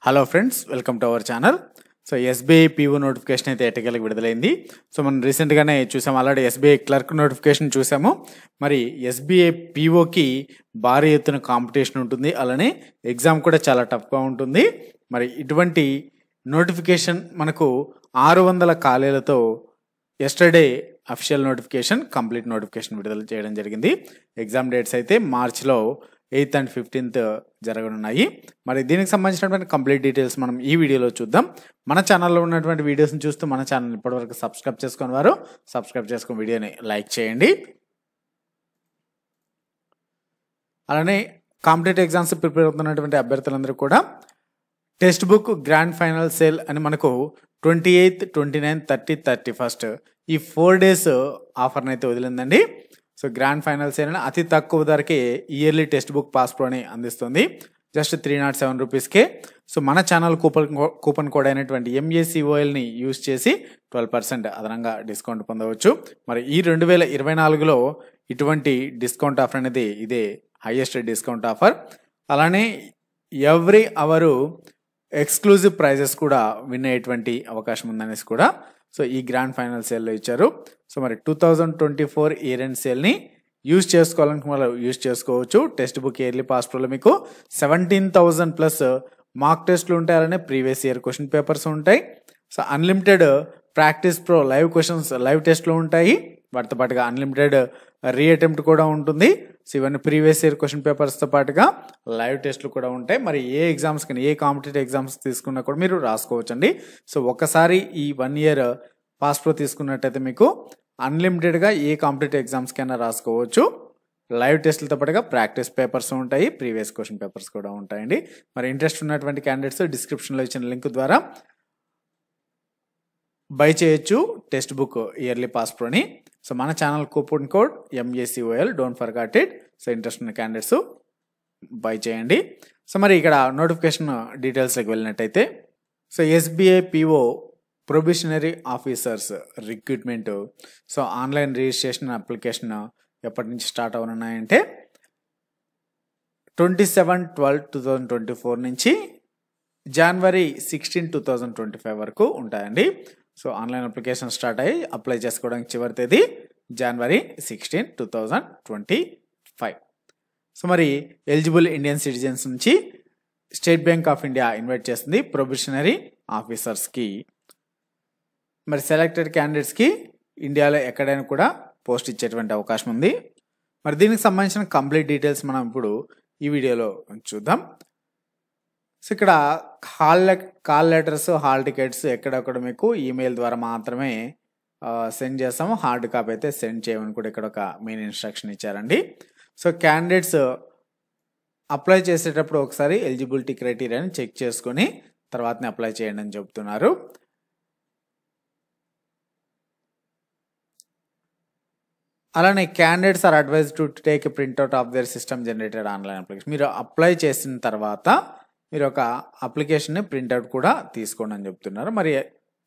Hello friends, welcome to our channel. So SBI PO notification అయితే ఎట్టకేలకు విడుదలైంది. So మనం రీసెంట్గానే చూసాము, ఆల్రెడీ ఎస్బీఐ క్లర్క్ నోటిఫికేషన్ చూసాము. మరి ఎస్బీఐ పీఓకి భారీ ఎత్తున కాంపిటీషన్ ఉంటుంది, అలానే ఎగ్జామ్ కూడా చాలా టఫ్గా ఉంటుంది. మరి ఇటువంటి నోటిఫికేషన్ మనకు 600 ఖాళీలతో yesterday official notification, complete notification విడుదల చేయడం జరిగింది. ఎగ్జామ్ డేట్స్ అయితే మార్చిలో 8th and 15th జరగనున్నాయి. మరి దీనికి సంబంధించినటువంటి కంప్లీట్ డీటెయిల్స్ మనం ఈ వీడియోలో చూద్దాం. మన ఛానల్లో ఉన్నటువంటి వీడియోస్ని చూస్తూ మన ఛానల్ ఇప్పటివరకు సబ్స్క్రైబ్ చేసుకుని వారు సబ్స్క్రైబ్ చేసుకుని వీడియోని లైక్ చేయండి. అలానే కాంపిటేటివ్ ఎగ్జామ్స్ ప్రిపేర్ అవుతున్నటువంటి అభ్యర్థులందరూ కూడా text book grand final sale అని మనకు 28th, 29th, 30th, 31st ఈ 4 days ఆఫర్ని అయితే వదిలిందండి. సో గ్రాండ్ ఫైనల్ సేల్ అని అతి తక్కువ ధరకే ఇయర్లీ టెక్స్ట్ బుక్ పాస్ ప్రోని అందిస్తుంది, జస్ట్ 307 రూపీస్కే. సో మన ఛానల్ కూపన్ కోడ్ అయినటువంటి MACOLని యూజ్ చేసి 12% అదనంగా డిస్కౌంట్ పొందవచ్చు. మరి ఈ 2024లో ఇటువంటి డిస్కౌంట్ ఆఫర్ అనేది ఇదే హైయెస్ట్ డిస్కౌంట్ ఆఫర్. అలానే ఎవ్రీ అవరు ఎక్స్క్లూజివ్ ప్రైజెస్ కూడా విన్ అయ్యేటువంటి అవకాశం ఉందనేసి కూడా సో ఈ గ్రాండ్ ఫైనల్ సేల్లో ఇచ్చారు. సో మరి 2024 ఇయర్ ఎండ్ సేల్ని యూజ్ చేసుకోవాలనుకున్న వాళ్ళు యూజ్ చేసుకోవచ్చు. టెక్స్ట్ బుక్ ఇయర్లీ పాస్ ప్రోలో మీకు 17,000+ మార్క్ టెస్ట్లు ఉంటాయి, అలానే ప్రీవియస్ ఇయర్ క్వశ్చన్ పేపర్స్ ఉంటాయి. So unlimited practice pro live questions, live టెస్ట్లు ఉంటాయి. వాటితో పాటుగా అన్లిమిటెడ్ రీ అటెంప్ట్ కూడా ఉంటుంది. సో ఇవన్నీ ప్రీవియస్ ఇయర్ క్వశ్చన్ పేపర్స్తో పాటుగా లైవ్ టెస్ట్లు కూడా ఉంటాయి. మరి ఏ ఎగ్జామ్స్ కానీ, ఏ కాంపిటేటివ్ ఎగ్జామ్స్ తీసుకున్నా కూడా మీరు రాసుకోవచ్చండి. సో ఒక్కసారి ఈ 1 year పాస్ ప్రో తీసుకున్నట్టయితే మీకు అన్లిమిటెడ్గా ఏ కాంపిటేటివ్ ఎగ్జామ్స్కైనా రాసుకోవచ్చు. లైవ్ టెస్ట్లతో పాటుగా ప్రాక్టీస్ పేపర్స్ ఉంటాయి, ప్రీవియస్ క్వశ్చన్ పేపర్స్ కూడా ఉంటాయండి. మరి ఇంట్రెస్ట్ ఉన్నటువంటి క్యాండిడేట్స్ డిస్క్రిప్షన్లో ఇచ్చిన లింక్ ద్వారా బై చేయొచ్చు టెక్స్ట్ బుక్ ఇయర్లీ పాస్ ప్రోని. సో మన channel coupon code MACOL, don't forget it. So interest ఉన్న క్యాండిడేట్స్ బై చేయండి. సో మరి ఇక్కడ నోటిఫికేషన్ డీటెయిల్స్లోకి వెళ్ళినట్టయితే, so SBI PO probationary officers recruitment. So online registration application ఎప్పటి నుంచి స్టార్ట్ అవనున్నాయంటే 27/12/2024 నుంచి January 16, 2025 వరకు ఉంటాయండి. సో ఆన్లైన్ అప్లికేషన్ స్టార్ట్ అయ్యి అప్లై చేసుకోవడానికి చివరి తేదీ January 16, 2025. సో మరి ఎలిజిబుల్ ఇండియన్ సిటిజన్స్ నుంచి state bank of India invite చేస్తుంది ప్రొబేషనరీ ఆఫీసర్స్కి. మరి సెలెక్టెడ్ క్యాండిడేట్స్కి ఇండియాలో ఎక్కడైనా కూడా పోస్ట్ ఇచ్చేటువంటి అవకాశం ఉంది. మరి దీనికి సంబంధించిన కంప్లీట్ డీటెయిల్స్ మనం ఇప్పుడు ఈ వీడియోలో చూద్దాం. సో ఇక్కడ కాల్ లెటర్స్, హాల్ టికెట్స్ ఎక్కడొక్కడ మీకు ఈమెయిల్ ద్వారా మాత్రమే సెండ్ చేస్తాము. హార్డ్ కాపీ అయితే సెండ్ చేయమని కూడా ఇక్కడ ఒక మెయిన్ ఇన్స్ట్రక్షన్ ఇచ్చారండి. సో క్యాండిడేట్స్ అప్లై చేసేటప్పుడు ఒకసారి ఎలిజిబిలిటీ క్రైటీరియాని చెక్ చేసుకొని తర్వాతనే అప్లై చేయండి అని చెప్తున్నారు. అలానే candidates are advise to take a printout of their system generated online application. మీరు అప్లై చేసిన తర్వాత మీరు ఒక అప్లికేషన్ని ప్రింట్అవుట్ కూడా తీసుకోండి అని చెప్తున్నారు. మరి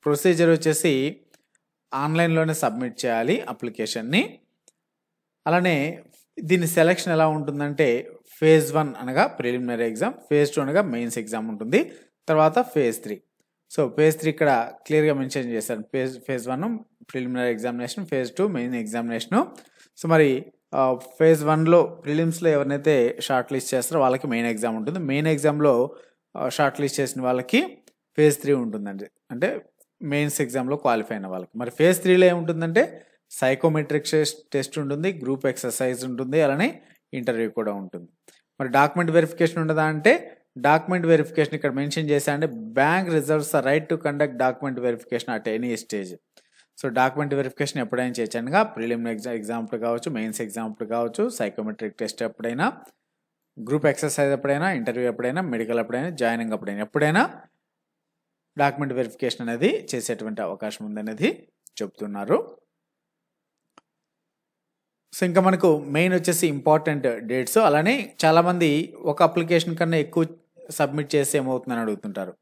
ప్రొసీజర్ వచ్చేసి ఆన్లైన్లోనే సబ్మిట్ చేయాలి అప్లికేషన్ని. అలానే దీని సెలెక్షన్ ఎలా ఉంటుందంటే phase 1 అనగా ప్రిలిమినరీ ఎగ్జామ్, phase 2 అనగా మెయిన్స్ ఎగ్జామ్ ఉంటుంది, తర్వాత phase 3. సో phase 3 ఇక్కడ క్లియర్గా మెన్షన్ చేశారు. phase 1 preliminary examination, phase 2 main examination. So మరి phase 1లో ప్రిలిమ్స్లో ఎవరినైతే షార్ట్ లిస్ట్ చేస్తారో వాళ్ళకి మెయిన్ ఎగ్జామ్ ఉంటుంది. మెయిన్ ఎగ్జామ్లో షార్ట్ లిస్ట్ చేసిన వాళ్ళకి phase 3 ఉంటుందండి, అంటే మెయిన్స్ ఎగ్జామ్లో క్వాలిఫై అయిన వాళ్ళకి. మరి phase 3లో ఏముంటుందంటే సైకోమెట్రిక్ టెస్ట్ ఉంటుంది, గ్రూప్ ఎక్సర్సైజ్ ఉంటుంది, అలానే ఇంటర్వ్యూ కూడా ఉంటుంది. మరి డాక్యుమెంట్ వెరిఫికేషన్ ఉండదా అంటే డాక్యుమెంట్ వెరిఫికేషన్ ఇక్కడ మెన్షన్ చేశారంటే bank reserves the right to conduct document verification at any stage. So document verification ఎప్పుడైనా చేయొచ్చంగా, ప్రిలిమినరీ ఎగ్జాంపుల్ కావచ్చు, మెయిన్స్ ఎగ్జాంపుల్ కావచ్చు, సైకోమెట్రిక్ టెస్ట్ ఎప్పుడైనా, గ్రూప్ ఎక్సర్సైజ్ ఎప్పుడైనా, ఇంటర్వ్యూ ఎప్పుడైనా, మెడికల్ ఎప్పుడైనా, జాయినింగ్ ఎప్పుడైనా డాక్యుమెంట్ వెరిఫికేషన్ అనేది చేసేటువంటి అవకాశం ఉందనేది చెప్తున్నారు. సో ఇంకా మనకు మెయిన్ వచ్చేసి ఇంపార్టెంట్ డేట్స్. అలానే చాలామంది ఒక అప్లికేషన్ కన్నా ఎక్కువ సబ్మిట్ చేసి ఏమవుతుందని అడుగుతుంటారు.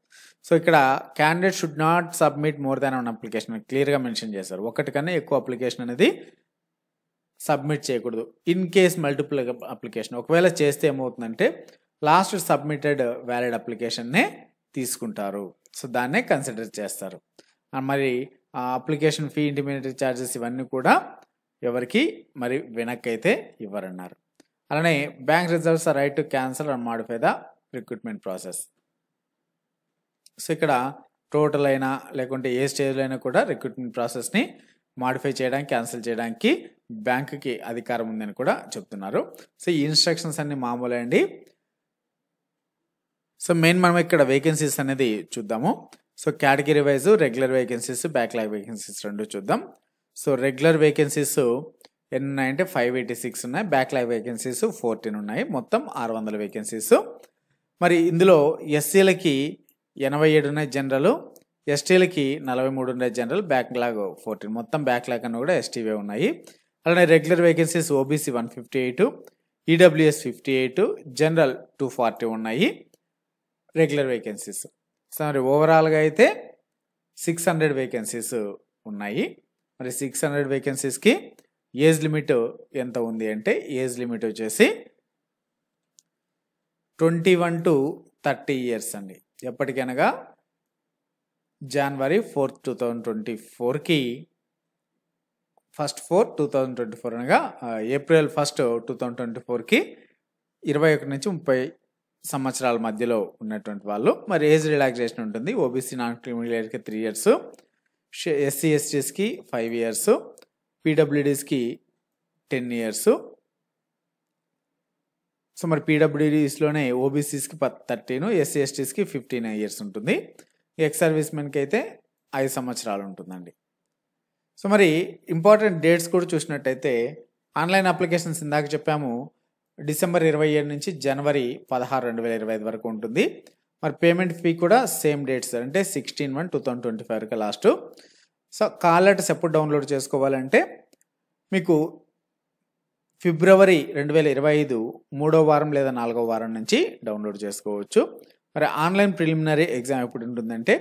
సో ఇక్కడ candidate should not submit more than one application క్లియర్గా మెన్షన్ చేశారు. ఒకటి కన్నా ఎక్కువ అప్లికేషన్ అనేది సబ్మిట్ చేయకూడదు. ఇన్ కేస్ మల్టిపుల్ అప్లికేషన్ ఒకవేళ చేస్తే ఏమవుతుందంటే లాస్ట్ సబ్మిటెడ్ వ్యాలిడ్ అప్లికేషన్నే తీసుకుంటారు. సో దాన్నే కన్సిడర్ చేస్తారు. మరి అప్లికేషన్ ఫీ, ఇంటిమేటరీ ఛార్జెస్ ఇవన్నీ కూడా ఎవరికి మరి వెనక్కి అయితే ఇవ్వరన్నారు. అలానే bank reserves are right to cancel and modify the recruitment process. So ఇక్కడ టోటల్ అయినా లేకుంటే ఏ స్టేజ్లో అయినా కూడా రిక్రూట్మెంట్ ప్రాసెస్ని మాడిఫై చేయడానికి, క్యాన్సిల్ చేయడానికి బ్యాంకుకి అధికారం ఉందని కూడా చెప్తున్నారు. సో ఈ ఇన్స్ట్రక్షన్స్ అన్ని మామూలే అండి. సో మెయిన్ మనం ఇక్కడ వేకెన్సీస్ అనేది చూద్దాము. So category wise regular vacancies, backlog vacancies రెండు చూద్దాం. సో రెగ్యులర్ వేకెన్సీస్ ఎన్ని ఉన్నాయంటే 586 ఉన్నాయి, బ్యాక్లాగ్ వేకెన్సీస్ 14 ఉన్నాయి, మొత్తం 600 వేకెన్సీస్. మరి ఇందులో ఎస్సీలకి 87 ఉన్నాయి జనరల్, ఎస్టీలకి 43 ఉన్నాయి జనరల్, బ్యాక్లాగ్ 14, మొత్తం బ్యాక్లాగ్ అన్న కూడా ఎస్టీవే ఉన్నాయి. అలానే regular vacancies OBC 158, EWS 58, general 240 ఉన్నాయి రెగ్యులర్ వేకెన్సీస్. సో మరి ఓవరాల్గా అయితే 600 వేకెన్సీస్ ఉన్నాయి. మరి 600 వేకెన్సీస్కి ఏజ్ లిమిట్ ఎంత ఉంది అంటే ఏజ్ లిమిట్ వచ్చేసి 21 to 30 years అండి. ఎప్పటికనగా January 4th, 2024కి 1st 4th, 2024 అనగా April 1st, 2024కి 21 నుంచి 30 సంవత్సరాల మధ్యలో ఉన్నటువంటి వాళ్ళు. మరి ఏజ్ రిలాక్సేషన్ ఉంటుంది. ఓబీసీ నాన్ క్రిమినల్కి 3 years, ఎస్సీ ఎస్టీస్కి 5 years, పీడబ్ల్యూడీస్కి 10 years. సో మరి పీడబ్ల్యూడీస్లోనే ఓబీసీస్కి 13, ఎస్సీ ఎస్టీస్కి 15 years ఉంటుంది. ఎక్స్ సర్వీస్ మెన్కి అయితే 5 సంవత్సరాలు ఉంటుందండి. సో మరి ఇంపార్టెంట్ డేట్స్ కూడా చూసినట్టయితే ఆన్లైన్ అప్లికేషన్స్ ఇందాక చెప్పాము December 27 నుంచి January 16, 2025 వరకు ఉంటుంది. మరి పేమెంట్ ఫీ కూడా సేమ్ డేట్స్ అంటే 16/1/2025 వరకు లాస్ట్. సో కాల్ లెటర్స్ ఎప్పుడు డౌన్లోడ్ చేసుకోవాలంటే మీకు February 2025 3వ వారం లేదా 4వ వారం నుంచి డౌన్లోడ్ చేసుకోవచ్చు. మరి ఆన్లైన్ ప్రిలిమినరీ ఎగ్జామ్ ఎప్పుడు ఉంటుందంటే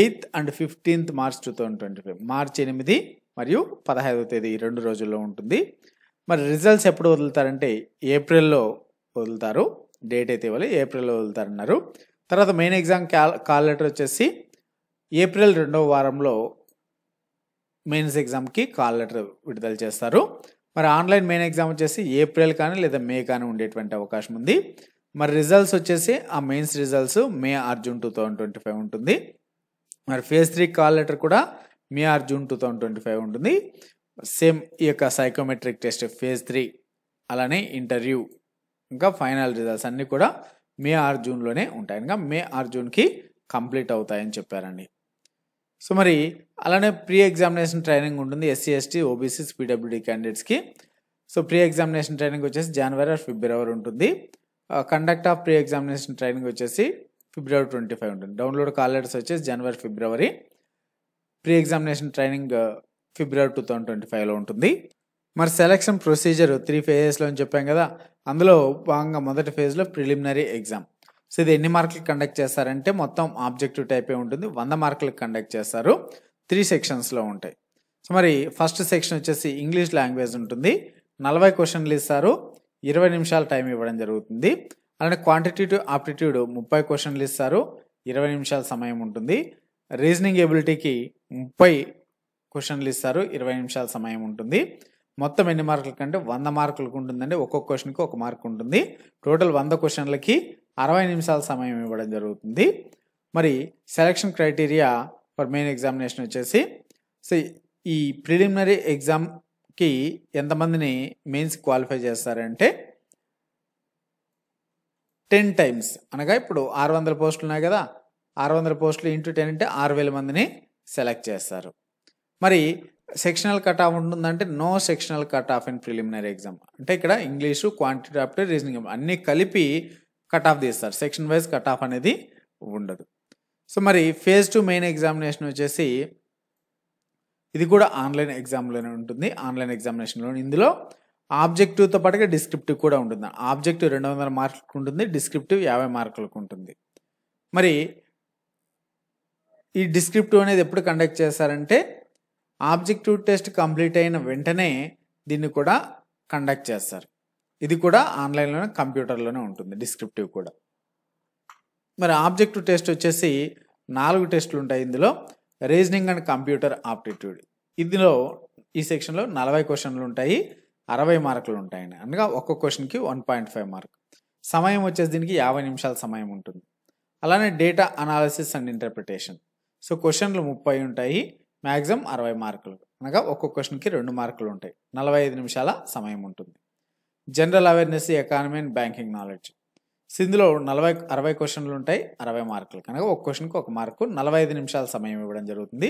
8th and 15th March 2025, మార్చి 8 మరియు 15వ తేదీ ఈ 2 రోజుల్లో ఉంటుంది. మరి రిజల్ట్స్ ఎప్పుడు వదులుతారంటే ఏప్రిల్లో వదులుతారు. డేట్ అయితే ఇవ్వాలి, ఏప్రిల్లో వదులుతారన్నారు. తర్వాత మెయిన్ ఎగ్జామ్ కాల్ లెటర్ వచ్చేసి ఏప్రిల్ 2వ వారంలో మెయిన్స్ ఎగ్జామ్కి కాల్ లెటర్ విడుదల చేస్తారు. మరి ఆన్లైన్ మెయిన్ ఎగ్జామ్ వచ్చేసి ఏప్రిల్ కానీ లేదా మే కానీ ఉండేటువంటి అవకాశం ఉంది. మరి రిజల్ట్స్ వచ్చేసి ఆ mains results May are June 2025 ఉంటుంది. మరి ఫేజ్ 3 కాల్ లెటర్ కూడా మే ఆర్ జూన్ 2025 ఉంటుంది. సేమ్ ఈ యొక్క సైకోమెట్రిక్ టెస్ట్ ఫేజ్ 3 అలానే ఇంటర్వ్యూ ఇంకా ఫైనల్ రిజల్ట్స్ అన్నీ కూడా మే ఆర్ జూన్లోనే ఉంటాయి. ఇంకా మే ఆర్ జూన్కి కంప్లీట్ అవుతాయని చెప్పారండి. సో మరి అలానే ప్రీ ఎగ్జామినేషన్ ట్రైనింగ్ ఉంటుంది ఎస్సీ ఎస్టీ ఓబీసీ పీడబ్ల్యూడీ క్యాండిడేట్స్కి. సో ప్రీ ఎగ్జామినేషన్ ట్రైనింగ్ వచ్చేసి January or February ఉంటుంది. Conduct of pre examination training వచ్చేసి February 25 ఉంటుంది. డౌన్లోడ్ కాల్ లెటర్స్ వచ్చేసి January, February. Pre examination training February 2025లో ఉంటుంది. మరి సెలక్షన్ ప్రొసీజర్ 3 phases అని చెప్పాం కదా, అందులో భాగంగా మొదటి ఫేజ్లో ప్రిలిమినరీ ఎగ్జామ్. సో ఇది ఎన్ని మార్కులు కండక్ట్ చేస్తారంటే మొత్తం ఆబ్జెక్టివ్ టైపే ఉంటుంది, 100 మార్కులకు కండక్ట్ చేస్తారు. 3 sectionsలో ఉంటాయి. సో మరి ఫస్ట్ సెక్షన్ వచ్చేసి ఇంగ్లీష్ లాంగ్వేజ్ ఉంటుంది. 40 క్వశ్చన్లు ఇస్తారు, 20 నిమిషాలు టైం ఇవ్వడం జరుగుతుంది. అలానే క్వాంటిటేటివ్ ఆప్టిట్యూడ్ 30 క్వశ్చన్లు ఇస్తారు, 20 నిమిషాల సమయం ఉంటుంది. రీజనింగ్ ఎబిలిటీకి 30 క్వశ్చన్లు ఇస్తారు, 20 నిమిషాల సమయం ఉంటుంది. మొత్తం ఎన్ని మార్కుల కంటే 100 మార్కులకు ఉంటుందండి. ఒక్కొక్క క్వశ్చన్కి 1 మార్క్ ఉంటుంది. టోటల్ 100 క్వశ్చన్లకి 60 నిమిషాల సమయం ఇవ్వడం జరుగుతుంది. మరి selection criteria for main examination వచ్చేసి సో ఈ ప్రిలిమినరీ ఎగ్జామ్కి ఎంతమందిని మెయిన్స్ క్వాలిఫై చేస్తారంటే 10 times, అనగా ఇప్పుడు 600 పోస్టులు ఉన్నాయి కదా, 600 పోస్టులు ఇంటూ 10 అంటే 6000 మందిని సెలెక్ట్ చేస్తారు. మరి సెక్షనల్ కట్ ఆఫ్ ఉంటుందంటే no sectional cut off in preliminary exam. అంటే ఇక్కడ ఇంగ్లీషు, క్వాంటిటీ ఆప్టిట్యూడ్, రీజనింగ్ అన్నీ కలిపి కట్ ఆఫ్ తీస్తారు. సెక్షన్ వైజ్ కట్ ఆఫ్ అనేది ఉండదు. సో మరి ఫేజ్ 2 మెయిన్ ఎగ్జామినేషన్ వచ్చేసి ఇది కూడా ఆన్లైన్ ఎగ్జామ్లోనే ఉంటుంది. ఆన్లైన్ ఎగ్జామినేషన్లో ఇందులో ఆబ్జెక్టివ్తో పాటుగా డిస్క్రిప్టివ్ కూడా ఉంటుంది. ఆబ్జెక్టివ్ 200 మార్కులకు ఉంటుంది, డిస్క్రిప్టివ్ 50 మార్కులకు ఉంటుంది. మరి ఈ డిస్క్రిప్టివ్ అనేది ఎప్పుడు కండక్ట్ చేస్తారంటే ఆబ్జెక్టివ్ టెస్ట్ కంప్లీట్ అయిన వెంటనే దీన్ని కూడా కండక్ట్ చేస్తారు. ఇది కూడా ఆన్లైన్లోనే కంప్యూటర్లోనే ఉంటుంది డిస్క్రిప్టివ్ కూడా. మరి ఆబ్జెక్టివ్ టెస్ట్ వచ్చేసి 4 టెస్టులు ఉంటాయి. ఇందులో రీజనింగ్ అండ్ కంప్యూటర్ ఆప్టిట్యూడ్, ఇందులో ఈ సెక్షన్లో 40 క్వశ్చన్లు ఉంటాయి, 60 మార్కులు ఉంటాయండి. అనగా ఒక్కొక్క క్వశ్చన్కి 1.5 మార్క్. సమయం వచ్చేసి దీనికి 50 నిమిషాల సమయం ఉంటుంది. అలానే data analysis and interpretation, so క్వశ్చన్లు 30 ఉంటాయి, మ్యాక్సిమం 60 మార్కులు, అనగా ఒక్కొక్క క్వశ్చన్కి 2 మార్కులు ఉంటాయి, 45 నిమిషాల సమయం ఉంటుంది. General awareness, economy and banking knowledge, ఇందులో 60 క్వశ్చన్లు ఉంటాయి, 60 మార్కులు, కనుక ఒక క్వశ్చన్కి 1 మార్కు, 45 నిమిషాల సమయం ఇవ్వడం జరుగుతుంది.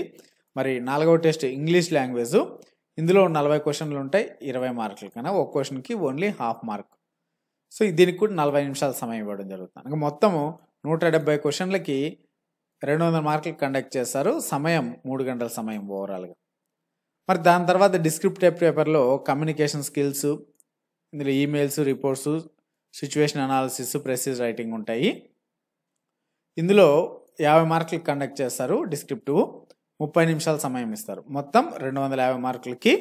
మరి 4వ టెస్ట్ ఇంగ్లీష్ లాంగ్వేజ్, ఇందులో 40 క్వశ్చన్లు ఉంటాయి, 20 మార్కులు, కనుక ఒక క్వశ్చన్కి ఓన్లీ హాఫ్ మార్క్. సో దీనికి కూడా 40 నిమిషాల సమయం ఇవ్వడం జరుగుతుంది. అనగా మొత్తము 170 క్వశ్చన్లకి 200 మార్కులు కండక్ట్ చేస్తారు. సమయం 3 గంటల సమయం ఓవరాల్గా. మరి దాని తర్వాత డిస్క్రిప్టివ్ పేపర్లో కమ్యూనికేషన్ స్కిల్స్, ఇందులో emails, reports, situation analysis, ప్రెసిస్ writing ఉంటాయి. ఇందులో 50 మార్కులు కండక్ట్ చేస్తారు. డిస్క్రిప్టివ్ 30 నిమిషాల సమయం ఇస్తారు. మొత్తం 250 మార్కులకి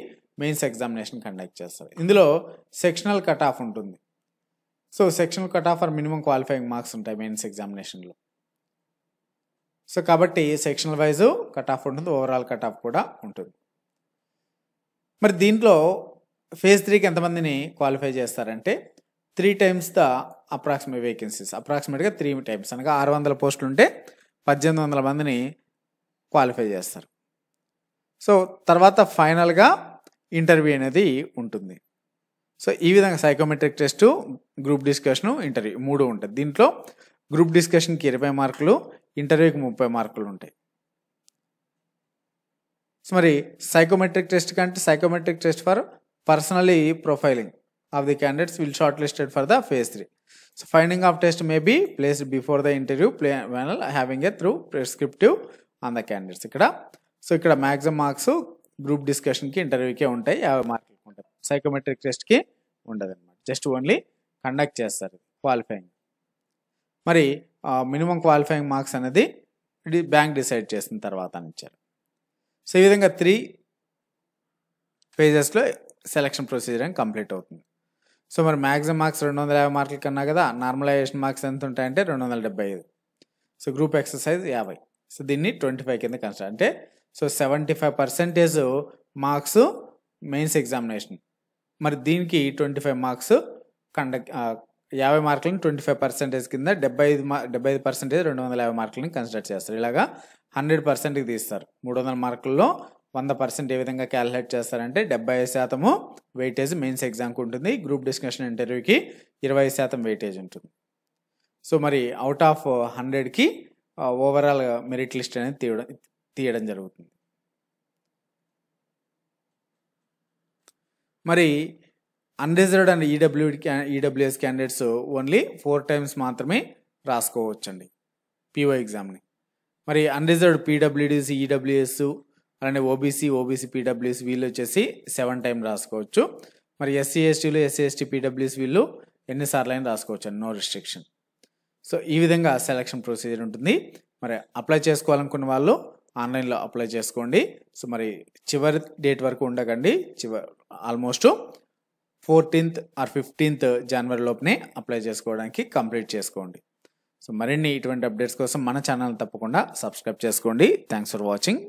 మెయిన్స్ ఎగ్జామినేషన్ కండక్ట్ చేస్తారు. ఇందులో సెక్షనల్ కట్ ఆఫ్ ఉంటుంది. So sectional cut off or minimum qualifying marks ఉంటాయి మెయిన్స్ ఎగ్జామినేషన్లో. సో కాబట్టి సెక్షనల్ వైజ్ కట్ ఆఫ్ ఉంటుంది, ఓవరాల్ కట్ ఆఫ్ కూడా ఉంటుంది. మరి దీంట్లో ఫేజ్ 3కి ఎంతమందిని క్వాలిఫై చేస్తారంటే 3 times ద అప్రాక్సిమేట్ వేకెన్సీస్, అప్రాక్సిమేట్గా 3 times, అనగా 600 పోస్టులు ఉంటే 1800 మందిని క్వాలిఫై చేస్తారు. సో తర్వాత ఫైనల్గా ఇంటర్వ్యూ అనేది ఉంటుంది. సో ఈ విధంగా psychometric test, group discussion, interview 3 ఉంటుంది. దీంట్లో గ్రూప్ డిస్కషన్కి 20 మార్కులు, ఇంటర్వ్యూకి 30 మార్కులు ఉంటాయి. సో మరి సైకోమెట్రిక్ టెస్ట్ కంటే psychometric test for personally profiling of the candidates will shortlisted for the phase 3. So finding of test may be placed before the interview panel having a through prescriptive on the candidates. ఇక్కడ maximum marks group డిస్కషన్కి, ఇంటర్వ్యూకే ఉంటాయి, 50 మార్కులు ఉంటాయి. Psychometric టెస్ట్కి ఉండదు అనమాట, just only conduct చేస్తారు qualifying. మరి minimum qualifying marks అనేది బ్యాంక్ డిసైడ్ చేసిన తర్వాత అని ఇచ్చారు. సో ఈ విధంగా 3 phases సెలక్షన్ ప్రొసీజర్ అని కంప్లీట్ అవుతుంది. సో మరి మ్యాక్సిమం మార్క్స్ 250 మార్కుల కన్నా కదా, నార్మలైజేషన్ మార్క్స్ ఎంత ఉంటాయంటే 275. So group exercise 50. సో దీన్ని 25 కింద కన్సిడర్, అంటే సో 75% మార్క్స్ మెయిన్స్ ఎగ్జామినేషన్. మరి దీనికి 25 మార్క్స్ కండక్ట్, 50 మార్కులను 25% కింద 75% 250 మార్కులని కన్సిడర్ చేస్తారు. ఇలాగా 100%కి తీస్తారు. 300 మార్కుల్లో 100% ఏ విధంగా క్యాలిక్యులేట్ చేస్తారంటే 75% వెయిటేజ్ మెయిన్స్ ఎగ్జామ్కి ఉంటుంది, గ్రూప్ డిస్కషన్ ఇంటర్వ్యూకి 20% వెయిటేజ్ ఉంటుంది. సో మరి అవుట్ ఆఫ్ 100కి ఓవరాల్ మెరిట్ లిస్ట్ అనేది తీయడం జరుగుతుంది. మరి unreserved and EWS candidates only 4 times మాత్రమే రాసుకోవచ్చండి పిఓ ఎగ్జామ్ని. మరి అన్రిజర్వ్డ్ పీడబ్ల్యూడీస్, ఈడబ్ల్యూఎస్, అలానే ఓబీసీ పీడబ్ల్యూఎస్ వీళ్ళు వచ్చేసి 7 times రాసుకోవచ్చు. మరి ఎస్సీ ఎస్టీ పీడబ్ల్యూఎస్ వీళ్ళు ఎన్నిసార్లు అయినా రాసుకోవచ్చు అండి, నో రిస్ట్రిక్షన్. సో ఈ విధంగా సెలక్షన్ ప్రొసీజర్ ఉంటుంది. మరి అప్లై చేసుకోవాలనుకున్న వాళ్ళు ఆన్లైన్లో అప్లై చేసుకోండి. సో మరి చివరి డేట్ వరకు ఉండకండి, ఆల్మోస్ట్ 14th or 15th జనవరి లోపునే అప్లై చేసుకోవడానికి కంప్లీట్ చేసుకోండి. సో మరిన్ని ఇటువంటి అప్డేట్స్ కోసం మన ఛానల్ తప్పకుండా సబ్స్క్రైబ్ చేసుకోండి. Thanks for watching.